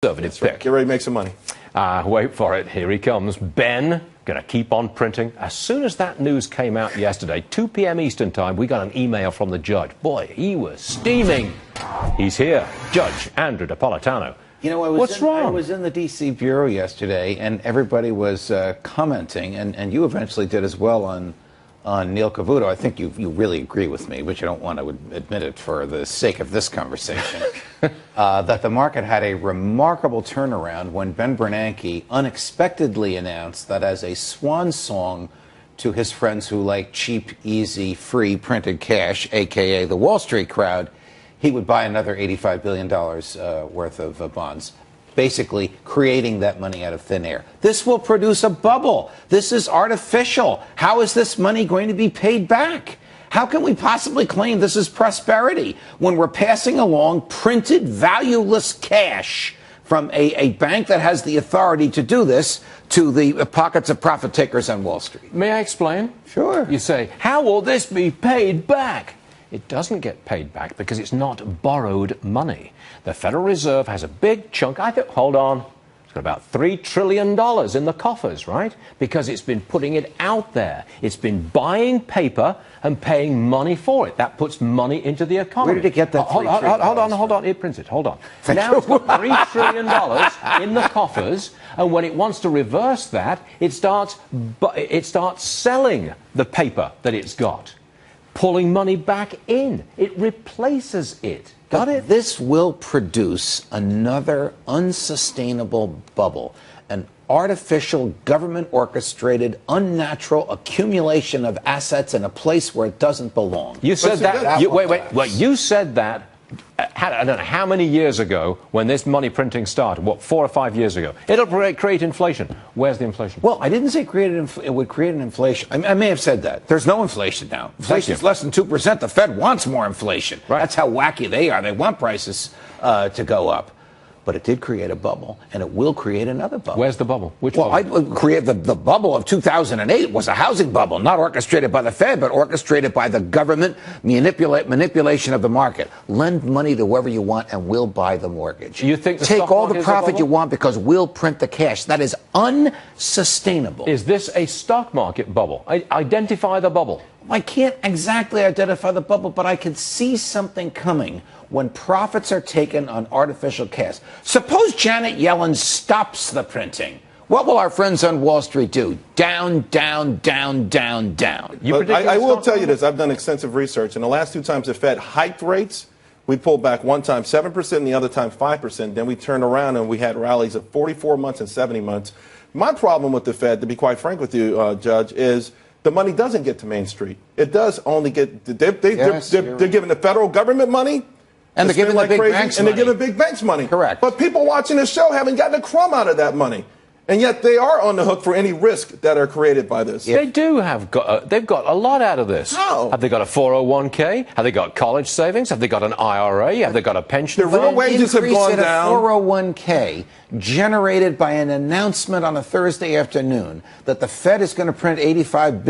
Conservative pick. Get ready to make some money. Wait for it. Here he comes. Ben, going to keep on printing. As soon as that news came out yesterday, 2 p.m. Eastern time, we got an email from the judge. Boy, he was steaming. He's here. Judge Andrew Napolitano. You know, What's wrong? I was in the D.C. Bureau yesterday, and everybody was commenting, and you eventually did as well on Neil Cavuto. I think you really agree with me, but you don't want to admit it for the sake of this conversation, that the market had a remarkable turnaround when Ben Bernanke unexpectedly announced that as a swan song to his friends who like cheap, easy, free printed cash, a.k.a. the Wall Street crowd, he would buy another $85 billion worth of bonds, basically creating that money out of thin air. This will produce a bubble. This is artificial. How is this money going to be paid back? How can we possibly claim this is prosperity when we're passing along printed, valueless cash from a bank that has the authority to do this to the pockets of profit takers on Wall Street? May I explain? Sure. You say, how will this be paid back? It doesn't get paid back because it's not borrowed money. The Federal Reserve has a big chunk, hold on, it's got about $3 trillion in the coffers, right? Because it's been putting it out there. It's been buying paper and paying money for it. That puts money into the economy. Where did it get that $3 trillion? Hold on, it prints it, hold on. Now it's got $3 trillion in the coffers, and when it wants to reverse that, it starts selling the paper that it's got, pulling money back in. It replaces it. Got it? This will produce another unsustainable bubble, an artificial, government-orchestrated, unnatural accumulation of assets in a place where it doesn't belong. You said that. You said that. I don't know how many years ago when this money printing started. What, 4 or 5 years ago? It'll create inflation. Where's the inflation? Well, I didn't say it would create an inflation. I may have said that. There's no inflation now. Inflation is less than 2%. The Fed wants more inflation. Right. That's how wacky they are. They want prices to go up. But it did create a bubble, and it will create another bubble. Where's the bubble? Which bubble? Well, I create the bubble of 2008 was a housing bubble, not orchestrated by the Fed, but orchestrated by the government manipulation of the market. Lend money to whoever you want, and we'll buy the mortgage. You think take all the profit you want because we'll print the cash. That is unsustainable. Is this a stock market bubble? Identify the bubble. I can't exactly identify the bubble, but I can see something coming when profits are taken on artificial cash. Suppose Janet Yellen stops the printing. What will our friends on Wall Street do? Down, down, down, down, down. I will tell you this. I've done extensive research. And the last 2 times the Fed hiked rates, we pulled back one time 7% and the other time 5%. Then we turned around and we had rallies of 44 months and 70 months. My problem with the Fed, to be quite frank with you, Judge, is the money doesn't get to Main Street. It does only get, they're giving the federal government money. And they're giving the big banks money. And they're giving big banks money. Correct. But people watching this show haven't gotten a crumb out of that money. And yet they are on the hook for any risk that are created by this. They do have they've got a lot out of this. How? Have they got a 401k? Have they got college savings? Have they got an IRA? Have they got a pension fund? The real wages have gone down. A 401k generated by an announcement on a Thursday afternoon that the Fed is going to print $85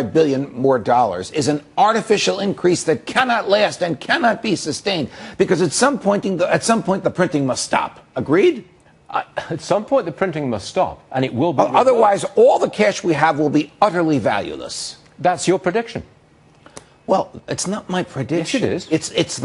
billion more dollars is an artificial increase that cannot last and cannot be sustained because at some point the printing must stop. Agreed? At some point, the printing must stop, and it will be. Otherwise, all the cash we have will be utterly valueless. That's your prediction. Well, it's not my prediction. Yes, it is.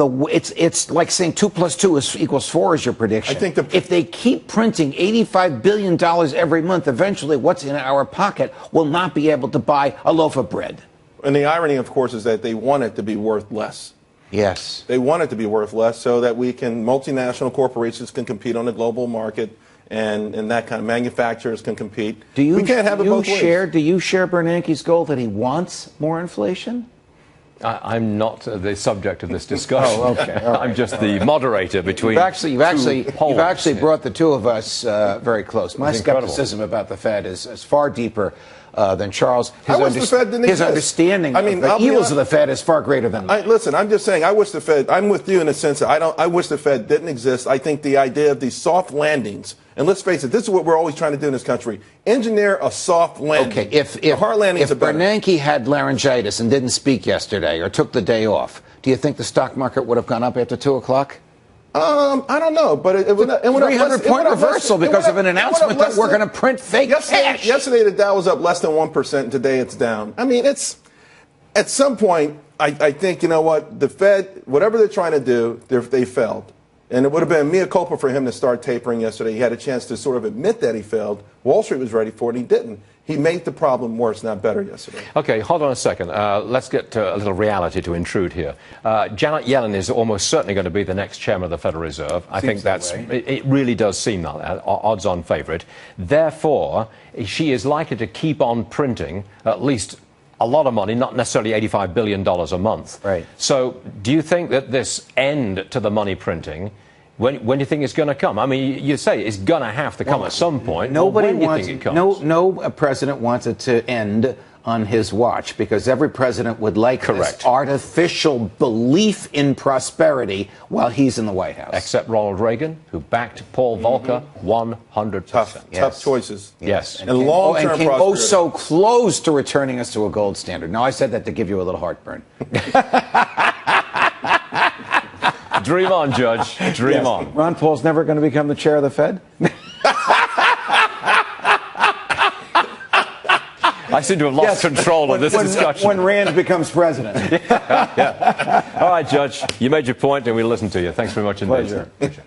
It's like saying 2 + 2 equals 4 is your prediction. I think if they keep printing $85 billion every month, eventually what's in our pocket will not be able to buy a loaf of bread. And the irony, of course, is that they want it to be worth less. Yes. They want it to be worth less so that multinational corporations can compete on the global market and that kind of manufacturers can compete. We can't have it both ways. Do you share Bernanke's goal that he wants more inflation? I'm not the subject of this discussion. Oh, okay. Right. I'm just the moderator between You've actually brought the two of us very close. My skepticism about the Fed is far deeper than Charles. His understanding of the evils of the Fed is far greater than mine. Listen, I'm just saying, I'm with you in the sense that I wish the Fed didn't exist. I think the idea of these soft landings, and let's face it, this is what we're always trying to do in this country, engineer a soft landing. Okay, if Bernanke had laryngitis and didn't speak yesterday or took the day off, do you think the stock market would have gone up after 2 o'clock? I don't know, but it went up. 300-point reversal because of an announcement that we're going to print fake cash. Yesterday, the Dow was up less than 1%, and today it's down. I mean, it's at some point, I think, you know what, the Fed, whatever they're trying to do, they failed. And it would have been mea culpa for him to start tapering yesterday. He had a chance to sort of admit that he failed. Wall Street was ready for it, and he didn't. He made the problem worse, not better yesterday. Okay, hold on a second. Let's get to a little reality to intrude here. Janet Yellen is almost certainly going to be the next chairman of the Federal Reserve. I think that's it really does seem like that, odds-on favorite. Therefore, she is likely to keep on printing at least a lot of money, not necessarily $85 billion a month. Right. So do you think that this end to the money printing, when do you think it's going to come? I mean, you say it's going to have to come at some point. Nobody wants it. No president wants it to end on his watch, because every president would like this artificial belief in prosperity while he's in the White House. Except Ronald Reagan, who backed Paul Volcker 100%. Tough choices. Yes. And long-term prosperity. prosperity. So close to returning us to a gold standard. Now, I said that to give you a little heartburn. Dream on, Judge. Dream on. Ron Paul's never going to become the chair of the Fed? I seem to have lost control of this discussion. When Rand becomes president. All right, Judge. You made your point, and we'll listen to you. Thanks very much indeed. Pleasure.